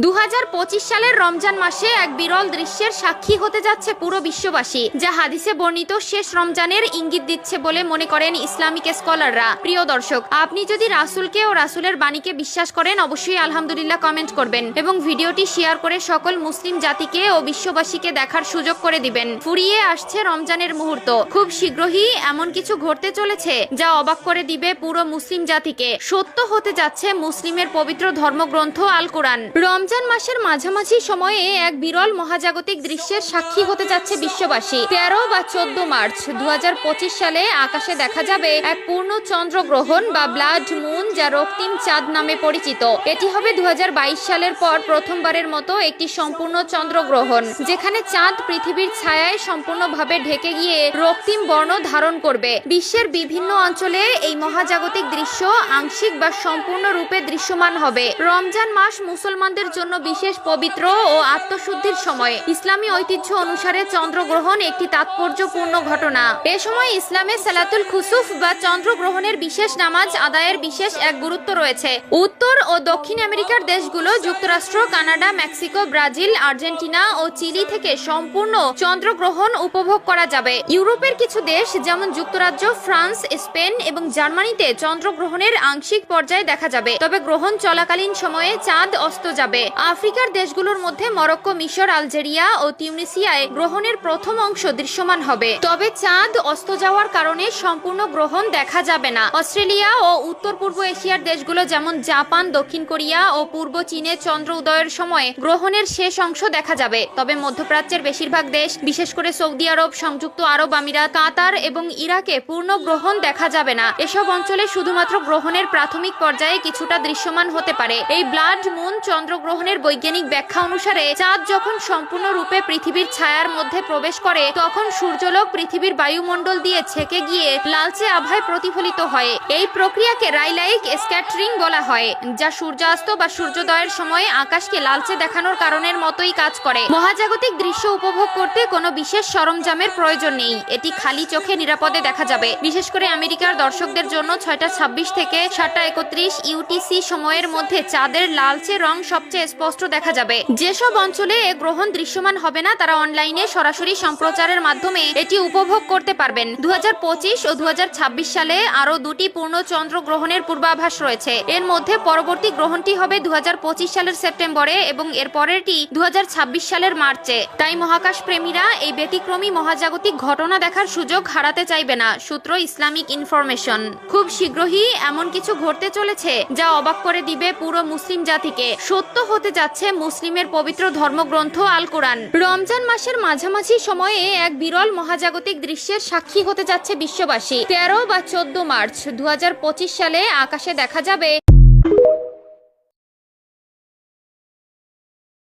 2025 সালের রমজান মাসে এক বিরল দৃশ্যের সাক্ষী হতে যাচ্ছে পুরো বিশ্ববাসী, যা হাদিসে বর্ণিত শেষ রমজানের ইঙ্গিত দিচ্ছে বলে মনে করেন ইসলামিক স্কলাররা। প্রিয় দর্শক, আপনি যদি রাসূলকে ও রাসূলের বাণীকে বিশ্বাস করেন, অবশ্যই আলহামদুলিল্লাহ কমেন্ট করবেন এবং ভিডিওটি শেয়ার করে সকল মুসলিম জাতিকে ও বিশ্ববাসীকে দেখার সুযোগ করে দিবেন। ফুরিয়ে আসছে রমজানের মুহূর্ত, খুব শীঘ্রই এমন কিছু ঘটতে চলেছে যা অবাক করে দিবে পুরো মুসলিম জাতিকে। সত্য হতে যাচ্ছে মুসলিমের পবিত্র ধর্মগ্রন্থ আল কোরআন। রমজান মাসের মাঝামাঝি সময়ে এক বিরল মহাজাগতিক দৃশ্যের সাক্ষী হতে যাচ্ছে বিশ্ববাসী। 13 বা 14 মার্চ 2025 সালে আকাশে দেখা যাবে এক পূর্ণ চন্দ্রগ্রহণ বা ব্লাড মুন, যা রক্তিম চাঁদ নামে পরিচিত। এটি হবে 2022 সালের পর প্রথমবারের মতো একটি সম্পূর্ণ চন্দ্রগ্রহণ, যেখানে চাঁদ পৃথিবীর ছায়ায় সম্পূর্ণভাবে ঢেকে গিয়ে রক্তিম বর্ণ ধারণ করবে। বিশ্বের বিভিন্ন অঞ্চলে এই মহাজাগতিক দৃশ্য আংশিক বা সম্পূর্ণ রূপে দৃশ্যমান হবে। রমজান মাস মুসলমানদের জন্য বিশেষ পবিত্র ও আত্মশুদ্ধির সময়। ইসলামী ঐতিহ্য অনুসারে চন্দ্রগ্রহণ একটি তাৎপর্যপূর্ণ ঘটনা। এ সময় ইসলামে সালাতুল খুসুফ বা চন্দ্রগ্রহণের বিশেষ নামাজ আদায়ের বিশেষ এক গুরুত্ব রয়েছে। উত্তর ও দক্ষিণ আমেরিকার দেশগুলো, যুক্তরাষ্ট্র, কানাডা, মেক্সিকো, ব্রাজিল, আর্জেন্টিনা ও চিলি থেকে সম্পূর্ণ চন্দ্রগ্রহণ উপভোগ করা যাবে। ইউরোপের কিছু দেশ যেমন যুক্তরাজ্য, ফ্রান্স, স্পেন এবং জার্মানিতে চন্দ্রগ্রহণের আংশিক পর্যায়ে দেখা যাবে, তবে গ্রহণ চলাকালীন সময়ে চাঁদ অস্ত যাবে। আফ্রিকার দেশগুলোর মধ্যে মরক্কো, মিশর, আলজেরিয়া ও তিউনিসিয়ায় গ্রহণের প্রথম অংশ দৃশ্যমান হবে, তবে চাঁদ অস্ত যাওয়ার কারণে সম্পূর্ণ গ্রহণ দেখা যাবে না। অস্ট্রেলিয়া ও উত্তর পূর্ব এশিয়ার দেশগুলো যেমন জাপান, দক্ষিণ কোরিয়া ও পূর্ব চীনে চন্দ্র উদয়ের সময় গ্রহণের শেষ অংশ দেখা যাবে, তবে মধ্যপ্রাচ্যের বেশিরভাগ দেশ, বিশেষ করে সৌদি আরব, সংযুক্ত আরব আমিরাত, কাতার এবং ইরাকে পূর্ণ গ্রহণ দেখা যাবে না। এসব অঞ্চলে শুধুমাত্র গ্রহণের প্রাথমিক পর্যায়ে কিছুটা দৃশ্যমান হতে পারে। এই ব্লাড মুন চন্দ্রগ্রহণের বৈজ্ঞানিক ব্যাখ্যা অনুসারে চাঁদ যখন সম্পূর্ণরূপে পৃথিবীর ছায়ার মধ্যে প্রবেশ করে, তখন সূর্যলোক পৃথিবীর বায়ুমণ্ডল দিয়ে ছেকে গিয়ে লালচে আভায় প্রতিফলিত হয়। এই প্রক্রিয়াকে রাইলাইক স্ক্যাটারিং বলা হয়, যা সূর্যাস্ত বা সূর্যোদয়ের সময় আকাশকে লালচে দেখানোর কারণের মতোই কাজ করে। মহাজাগতিক দৃশ্য উপভোগ করতে কোনো বিশেষ সরঞ্জামের প্রয়োজন নেই, এটি খালি চোখে নিরাপদে দেখা যাবে। বিশেষ করে আমেরিকার দর্শকদের জন্য 6টা 26 থেকে 7টা 31 ইউটিসি সময়ের মধ্যে চাঁদের লালচে রং সবচেয়ে স্পষ্ট দেখা যাবে। যেসব অঞ্চলে এ গ্রহণ দৃশ্যমান হবে না, তারা অনলাইনে সরাসরি সম্প্রচারের মাধ্যমে এটি উপভোগ করতে পারবেন। 2025 ও 2026 সালে আরো দুটি পূর্ণ চন্দ্রগ্রহণের পূর্বাভাস রয়েছে। এর মধ্যে পরবর্তী গ্রহণটি হবে 2025 সালের সেপ্টেম্বরে এবং এর পরেরটি 2026 সালের মার্চে। তাই মহাকাশ প্রেমীরা এই ব্যতিক্রমী মহাজাগতিক ঘটনা দেখার সুযোগ হারাতে চাইবে না। সূত্র ইসলামিক ইনফরমেশন। খুব শীঘ্রই এমন কিছু ঘটতে চলেছে যা অবাক করে দিবে পুরো মুসলিম জাতিকে। সত্য হতে যাচ্ছে মুসলিমের পবিত্র ধর্মগ্রন্থ আল কোরআন। রমজান মাসের মাঝামাঝি সময়ে এক বিরল মহাজাগতিক দৃশ্যের সাক্ষী হতে যাচ্ছে বিশ্ববাসী। 13 বা 14 মার্চ 2025 সালে আকাশে দেখা যাবে